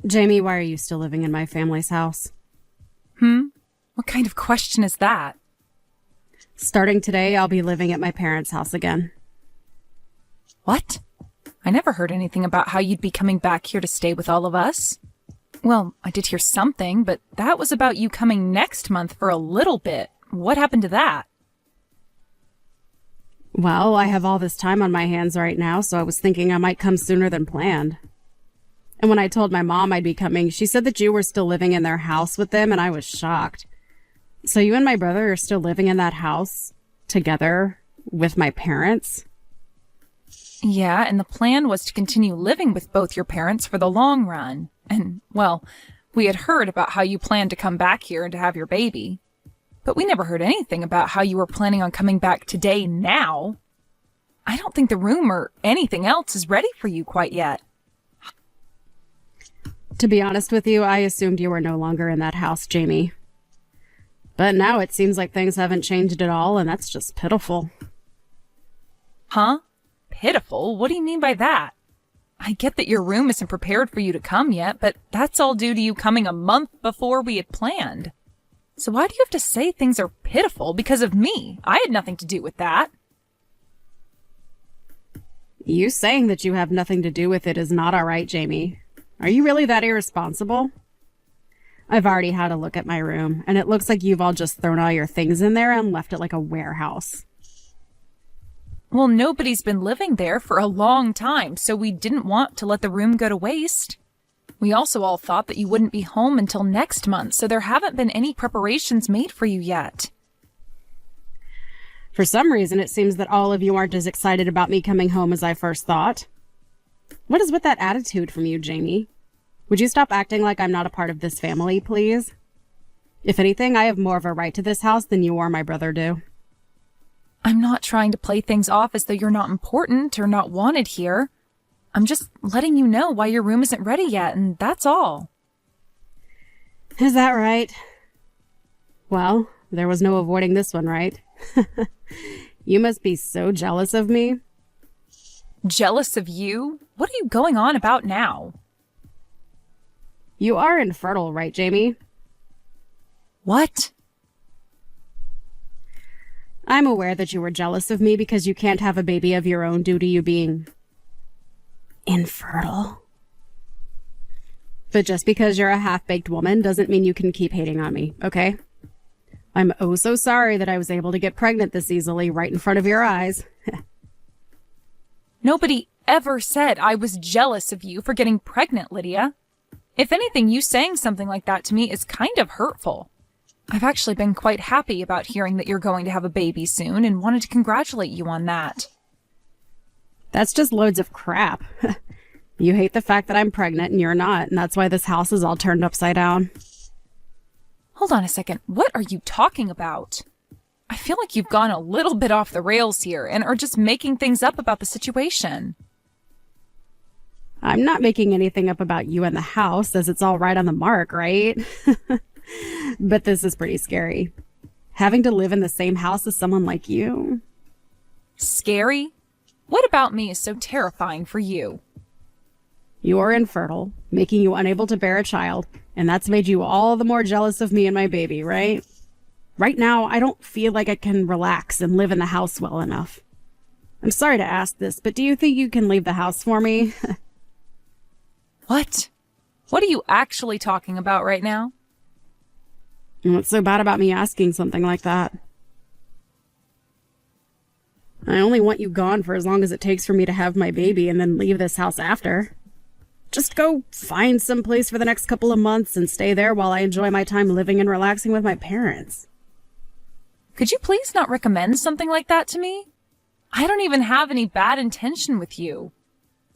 Jamie, why are you still living in my family's house? What kind of question is that? Starting today, I'll be living at my parents' house again. What? I never heard anything about how you'd be coming back here to stay with all of us. Well, I did hear something, but that was about you coming next month for a little bit. What happened to that? Well, I have all this time on my hands right now, so I was thinking I might come sooner than planned. And when I told my mom I'd be coming, she said that you were still living in their house with them, and I was shocked. So you and my brother are still living in that house together with my parents? Yeah, and the plan was to continue living with both your parents for the long run. And, well, we had heard about how you planned to come back here and to have your baby. But we never heard anything about how you were planning on coming back today now. I don't think the room or anything else is ready for you quite yet. To be honest with you, I assumed you were no longer in that house, Jamie. But now it seems like things haven't changed at all, and that's just pitiful. Huh? Pitiful? What do you mean by that? I get that your room isn't prepared for you to come yet, but that's all due to you coming a month before we had planned. So why do you have to say things are pitiful because of me? I had nothing to do with that. You saying that you have nothing to do with it is not all right, Jamie. Are you really that irresponsible? I've already had a look at my room, and it looks like you've all just thrown all your things in there and left it like a warehouse. Well, nobody's been living there for a long time, so we didn't want to let the room go to waste. We also all thought that you wouldn't be home until next month, so there haven't been any preparations made for you yet. For some reason, it seems that all of you aren't as excited about me coming home as I first thought. What is with that attitude from you, Jamie? Would you stop acting like I'm not a part of this family, please? If anything, I have more of a right to this house than you or my brother do. I'm not trying to play things off as though you're not important or not wanted here. I'm just letting you know why your room isn't ready yet, and that's all. Is that right? Well, there was no avoiding this one, right? You must be so jealous of me. Jealous of you? What are you going on about now? You are infertile, right, Jamie? What? I'm aware that you were jealous of me because you can't have a baby of your own due to you being infertile. But just because you're a half-baked woman doesn't mean you can keep hating on me, okay? I'm oh so sorry that I was able to get pregnant this easily right in front of your eyes. Nobody ever said I was jealous of you for getting pregnant, Lydia. If anything, you saying something like that to me is kind of hurtful. I've actually been quite happy about hearing that you're going to have a baby soon and wanted to congratulate you on that. That's just loads of crap. You hate the fact that I'm pregnant and you're not, and that's why this house is all turned upside down. Hold on a second. What are you talking about? I feel like you've gone a little bit off the rails here and are just making things up about the situation. I'm not making anything up about you and the house, as it's all right on the mark, right? But this is pretty scary. Having to live in the same house as someone like you. Scary? What about me is so terrifying for you? You are infertile, making you unable to bear a child, and that's made you all the more jealous of me and my baby, right? Right now, I don't feel like I can relax and live in the house well enough. I'm sorry to ask this, but do you think you can leave the house for me? What? What are you actually talking about right now? What's so bad about me asking something like that? I only want you gone for as long as it takes for me to have my baby and then leave this house after. Just go find some place for the next couple of months and stay there while I enjoy my time living and relaxing with my parents. Could you please not recommend something like that to me? I don't even have any bad intention with you.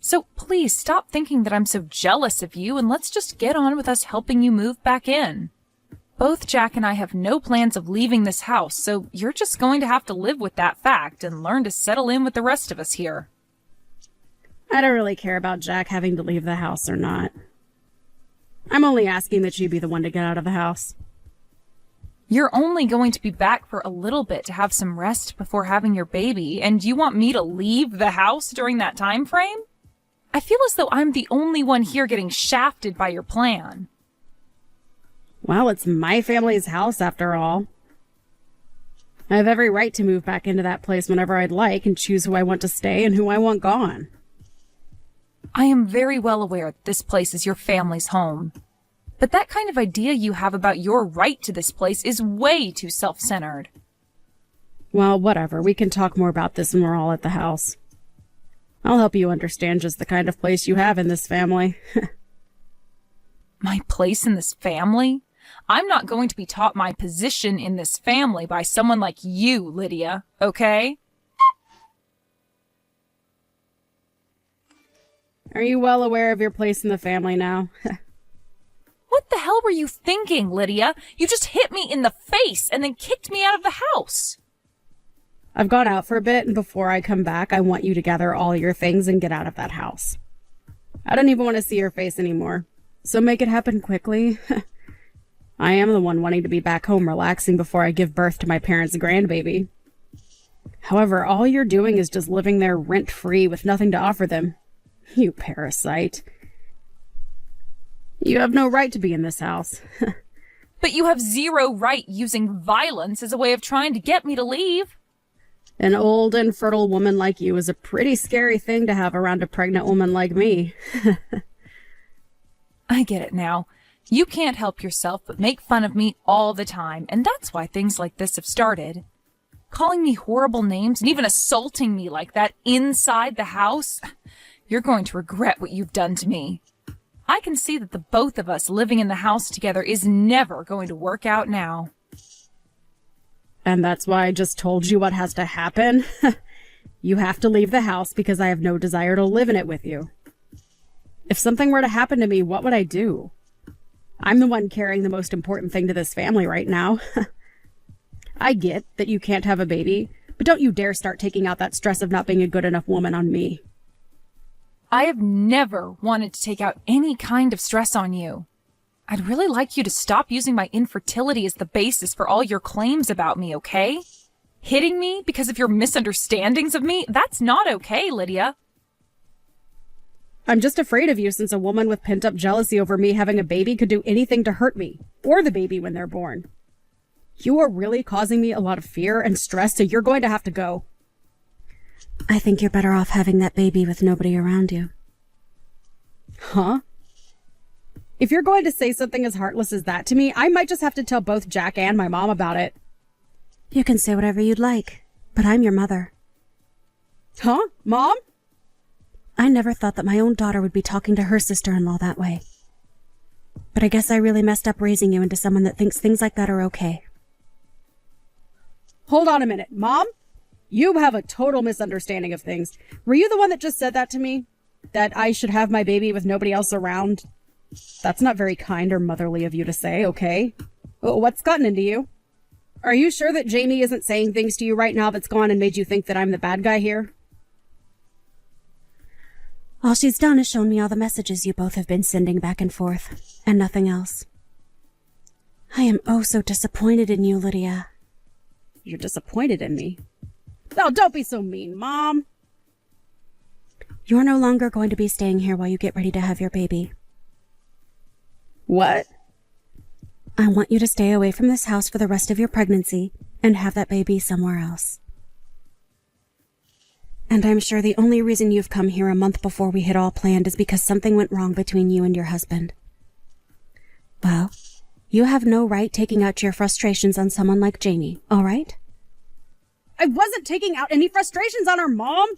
So please stop thinking that I'm so jealous of you and let's just get on with us helping you move back in. Both Jack and I have no plans of leaving this house, so you're just going to have to live with that fact and learn to settle in with the rest of us here. I don't really care about Jack having to leave the house or not. I'm only asking that you be the one to get out of the house. You're only going to be back for a little bit to have some rest before having your baby, and you want me to leave the house during that time frame? I feel as though I'm the only one here getting shafted by your plan. Well, it's my family's house after all. I have every right to move back into that place whenever I'd like and choose who I want to stay and who I want gone. I am very well aware that this place is your family's home. But that kind of idea you have about your right to this place is way too self-centered. Well, whatever. We can talk more about this when we're all at the house. I'll help you understand just the kind of place you have in this family. My place in this family? I'm not going to be taught my position in this family by someone like you, Lydia, okay? Are you well aware of your place in the family now? What the hell were you thinking, Lydia? You just hit me in the face and then kicked me out of the house. I've gone out for a bit, and before I come back, I want you to gather all your things and get out of that house. I don't even want to see your face anymore, so make it happen quickly. I am the one wanting to be back home relaxing before I give birth to my parents' grandbaby. However, all you're doing is just living there rent-free with nothing to offer them. You parasite. You have no right to be in this house. But you have zero right using violence as a way of trying to get me to leave. An old and fertile woman like you is a pretty scary thing to have around a pregnant woman like me. I get it now. You can't help yourself but make fun of me all the time, and that's why things like this have started. Calling me horrible names and even assaulting me like that inside the house. You're going to regret what you've done to me. I can see that the both of us living in the house together is never going to work out now. And that's why I just told you what has to happen. You have to leave the house because I have no desire to live in it with you. If something were to happen to me, what would I do? I'm the one carrying the most important thing to this family right now. I get that you can't have a baby, but don't you dare start taking out that stress of not being a good enough woman on me. I have never wanted to take out any kind of stress on you. I'd really like you to stop using my infertility as the basis for all your claims about me, okay? Hitting me because of your misunderstandings of me? That's not okay, Lydia. I'm just afraid of you since a woman with pent-up jealousy over me having a baby could do anything to hurt me, or the baby when they're born. You are really causing me a lot of fear and stress, so you're going to have to go. I think you're better off having that baby with nobody around you. Huh? If you're going to say something as heartless as that to me, I might just have to tell both Jack and my mom about it. You can say whatever you'd like, but I'm your mother. Huh? Mom? I never thought that my own daughter would be talking to her sister-in-law that way. But I guess I really messed up raising you into someone that thinks things like that are okay. Hold on a minute. Mom? You have a total misunderstanding of things. Were you the one that just said that to me? That I should have my baby with nobody else around? That's not very kind or motherly of you to say, okay? What's gotten into you? Are you sure that Jamie isn't saying things to you right now that's gone and made you think that I'm the bad guy here? All she's done is shown me all the messages you both have been sending back and forth, and nothing else. I am oh so disappointed in you, Lydia. You're disappointed in me? Oh, don't be so mean, Mom. You're no longer going to be staying here while you get ready to have your baby. What? I want you to stay away from this house for the rest of your pregnancy and have that baby somewhere else. And I'm sure the only reason you've come here a month before we had all planned is because something went wrong between you and your husband. Well, you have no right taking out your frustrations on someone like Jamie, all right? I wasn't taking out any frustrations on her, Mom!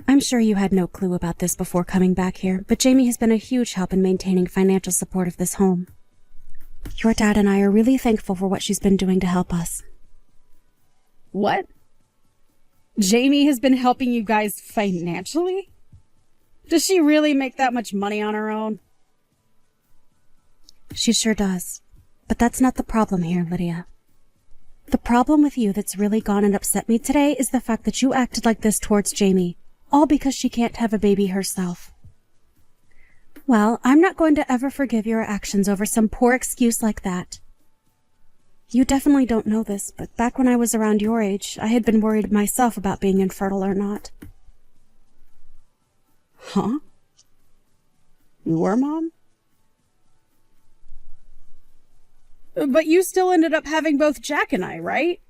I'm sure you had no clue about this before coming back here, but Jamie has been a huge help in maintaining financial support of this home. Your dad and I are really thankful for what she's been doing to help us. What? Jamie has been helping you guys financially? Does she really make that much money on her own? She sure does. But that's not the problem here, Lydia. The problem with you that's really gone and upset me today is the fact that you acted like this towards Jamie, all because she can't have a baby herself. Well, I'm not going to ever forgive your actions over some poor excuse like that. You definitely don't know this, but back when I was around your age, I had been worried myself about being infertile or not. Huh? You were, Mom? But you still ended up having both Jack and I, right?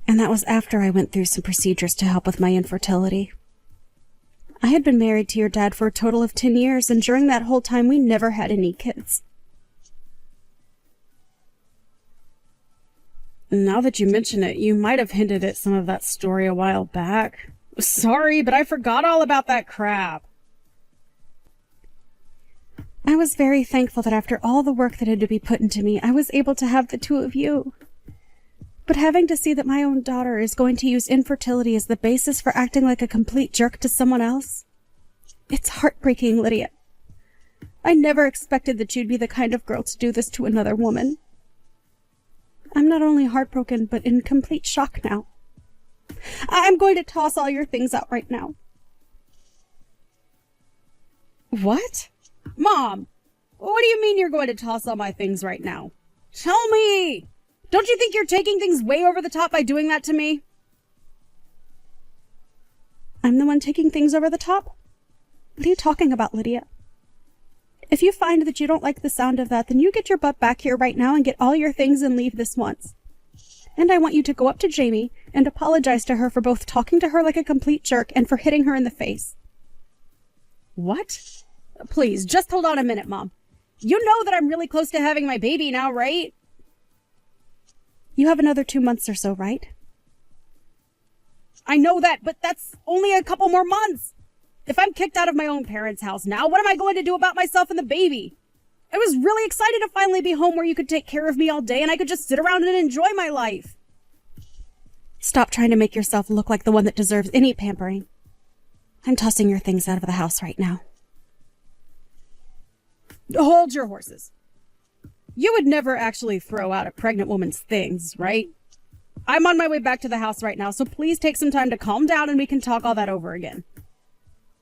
And that was after I went through some procedures to help with my infertility. I had been married to your dad for a total of 10 years, and during that whole time, we never had any kids. Now that you mention it, you might have hinted at some of that story a while back. Sorry, but I forgot all about that crap. I was very thankful that after all the work that had to be put into me, I was able to have the two of you. But having to see that my own daughter is going to use infertility as the basis for acting like a complete jerk to someone else, it's heartbreaking, Lydia. I never expected that you'd be the kind of girl to do this to another woman. I'm not only heartbroken, but in complete shock now. I'm going to toss all your things out right now. What? Mom, what do you mean you're going to toss all my things right now? Tell me! Don't you think you're taking things way over the top by doing that to me? I'm the one taking things over the top? What are you talking about, Lydia? If you find that you don't like the sound of that, then you get your butt back here right now and get all your things and leave this once. And I want you to go up to Jamie and apologize to her for both talking to her like a complete jerk and for hitting her in the face. What? Please, just hold on a minute, Mom. You know that I'm really close to having my baby now, right? You have another 2 months or so, right? I know that, but that's only a couple more months. If I'm kicked out of my own parents' house now, what am I going to do about myself and the baby? I was really excited to finally be home where you could take care of me all day and I could just sit around and enjoy my life. Stop trying to make yourself look like the one that deserves any pampering. I'm tossing your things out of the house right now. Hold your horses. You would never actually throw out a pregnant woman's things, right? I'm on my way back to the house right now, so please take some time to calm down and we can talk all that over again.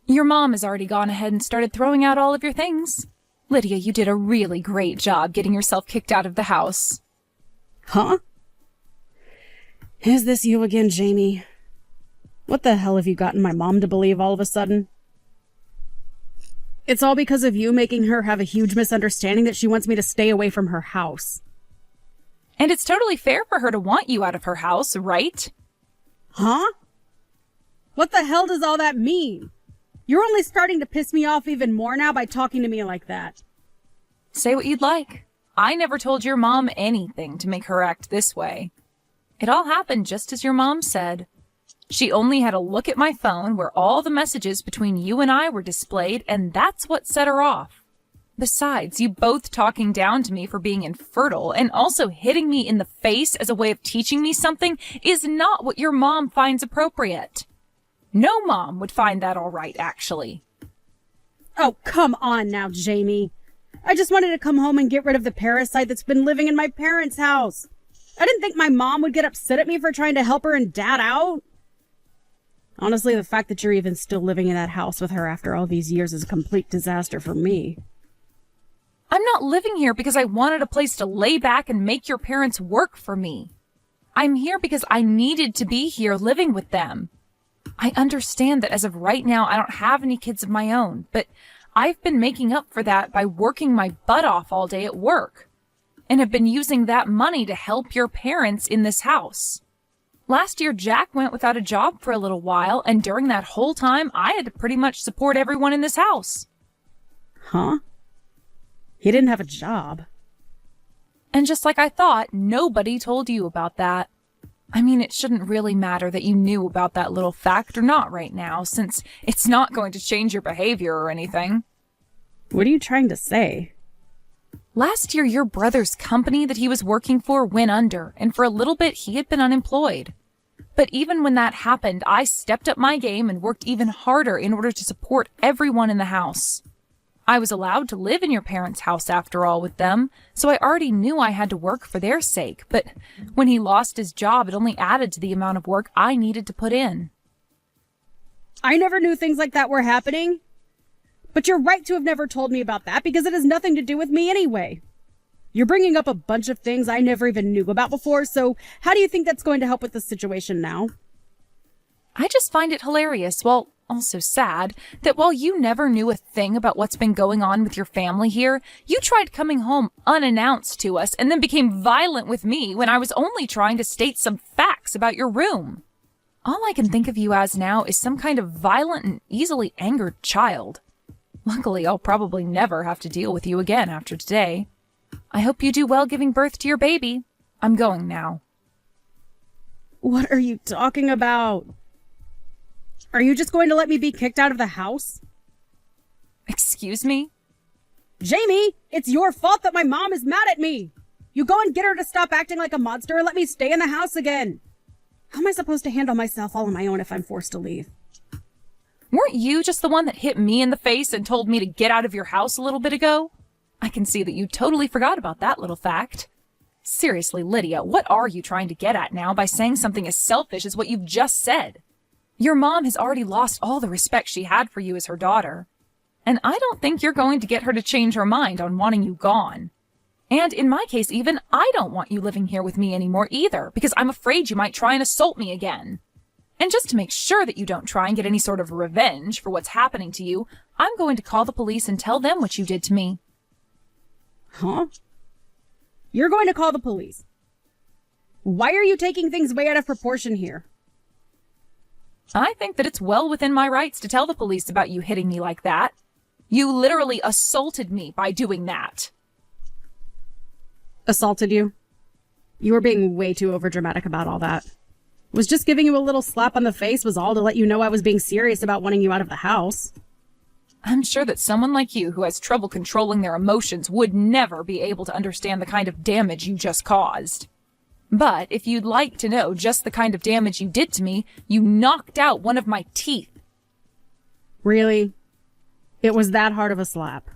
Your mom has already gone ahead and started throwing out all of your things. Lydia, you did a really great job getting yourself kicked out of the house. Huh? Is this you again, Jamie? What the hell have you gotten my mom to believe all of a sudden? It's all because of you making her have a huge misunderstanding that she wants me to stay away from her house. And it's totally fair for her to want you out of her house, right? Huh? What the hell does all that mean? You're only starting to piss me off even more now by talking to me like that. Say what you'd like. I never told your mom anything to make her act this way. It all happened just as your mom said. She only had a look at my phone where all the messages between you and I were displayed, and that's what set her off. Besides, you both talking down to me for being infertile and also hitting me in the face as a way of teaching me something is not what your mom finds appropriate. No mom would find that all right, actually. Oh, come on now, Jamie. I just wanted to come home and get rid of the parasite that's been living in my parents' house. I didn't think my mom would get upset at me for trying to help her and Dad out. Honestly, the fact that you're even still living in that house with her after all these years is a complete disaster for me. I'm not living here because I wanted a place to lay back and make your parents work for me. I'm here because I needed to be here living with them. I understand that as of right now, I don't have any kids of my own, but I've been making up for that by working my butt off all day at work and have been using that money to help your parents in this house. Last year, Jack went without a job for a little while, and during that whole time, I had to pretty much support everyone in this house. Huh? He didn't have a job. And just like I thought, nobody told you about that. I mean, it shouldn't really matter that you knew about that little fact or not right now, since it's not going to change your behavior or anything. What are you trying to say? Last year, your brother's company that he was working for went under, and for a little bit, he had been unemployed. But even when that happened, I stepped up my game and worked even harder in order to support everyone in the house. I was allowed to live in your parents' house after all with them, so I already knew I had to work for their sake, but when he lost his job, it only added to the amount of work I needed to put in. I never knew things like that were happening. But you're right to have never told me about that because it has nothing to do with me anyway. You're bringing up a bunch of things I never even knew about before, so how do you think that's going to help with the situation now? I just find it hilarious, well, also sad, that while you never knew a thing about what's been going on with your family here, you tried coming home unannounced to us and then became violent with me when I was only trying to state some facts about your room. All I can think of you as now is some kind of violent and easily angered child. Luckily, I'll probably never have to deal with you again after today. I hope you do well giving birth to your baby. I'm going now. What are you talking about? Are you just going to let me be kicked out of the house? Excuse me? Jamie, it's your fault that my mom is mad at me. You go and get her to stop acting like a monster and let me stay in the house again. How am I supposed to handle myself all on my own if I'm forced to leave? Weren't you just the one that hit me in the face and told me to get out of your house a little bit ago? I can see that you totally forgot about that little fact. Seriously, Lydia, what are you trying to get at now by saying something as selfish as what you've just said? Your mom has already lost all the respect she had for you as her daughter. And I don't think you're going to get her to change her mind on wanting you gone. And in my case even, I don't want you living here with me anymore either, because I'm afraid you might try and assault me again. And just to make sure that you don't try and get any sort of revenge for what's happening to you, I'm going to call the police and tell them what you did to me. Huh? You're going to call the police? Why are you taking things way out of proportion here? I think that it's well within my rights to tell the police about you hitting me like that. You literally assaulted me by doing that. Assaulted you? You were being way too overdramatic about all that. Was just giving you a little slap on the face was all to let you know I was being serious about wanting you out of the house. I'm sure that someone like you who has trouble controlling their emotions would never be able to understand the kind of damage you just caused. But if you'd like to know just the kind of damage you did to me, you knocked out one of my teeth. Really? It was that hard of a slap?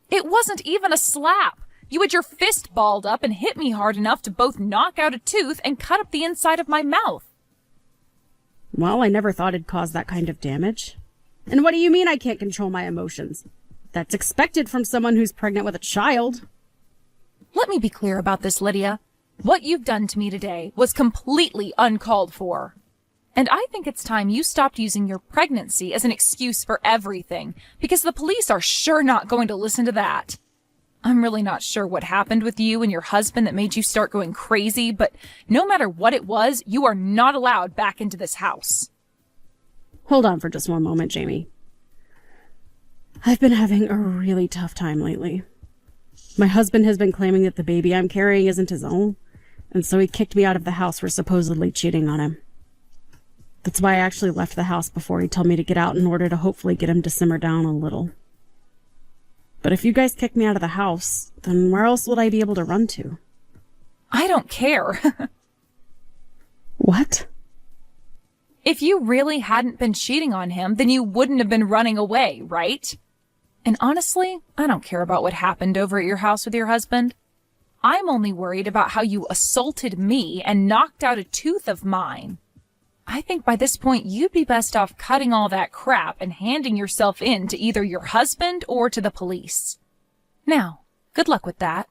It wasn't even a slap. You had your fist balled up and hit me hard enough to both knock out a tooth and cut up the inside of my mouth. Well, I never thought it'd cause that kind of damage. And what do you mean I can't control my emotions? That's expected from someone who's pregnant with a child. Let me be clear about this, Lydia. What you've done to me today was completely uncalled for. And I think it's time you stopped using your pregnancy as an excuse for everything, because the police are sure not going to listen to that. I'm really not sure what happened with you and your husband that made you start going crazy, but no matter what it was, you are not allowed back into this house. Hold on for just one moment, Jamie. I've been having a really tough time lately. My husband has been claiming that the baby I'm carrying isn't his own, and so he kicked me out of the house for supposedly cheating on him. That's why I actually left the house before he told me to get out in order to hopefully get him to simmer down a little. But if you guys kick me out of the house, then where else would I be able to run to? I don't care. What? If you really hadn't been cheating on him, then you wouldn't have been running away, right? And honestly, I don't care about what happened over at your house with your husband. I'm only worried about how you assaulted me and knocked out a tooth of mine. I think by this point you'd be best off cutting all that crap and handing yourself in to either your husband or to the police. Now, good luck with that.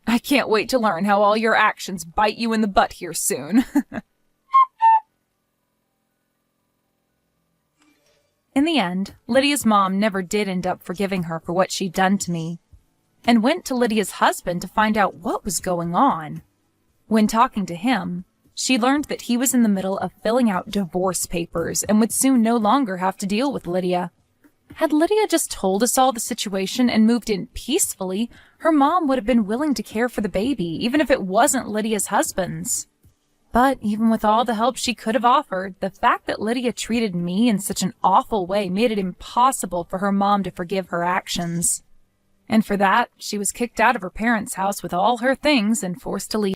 I can't wait to learn how all your actions bite you in the butt here soon. In the end, Lydia's mom never did end up forgiving her for what she'd done to me, and went to Lydia's husband to find out what was going on. When talking to him, she learned that he was in the middle of filling out divorce papers and would soon no longer have to deal with Lydia. Had Lydia just told us all the situation and moved in peacefully, her mom would have been willing to care for the baby, even if it wasn't Lydia's husband's. But even with all the help she could have offered, the fact that Lydia treated me in such an awful way made it impossible for her mom to forgive her actions. And for that, she was kicked out of her parents' house with all her things and forced to leave.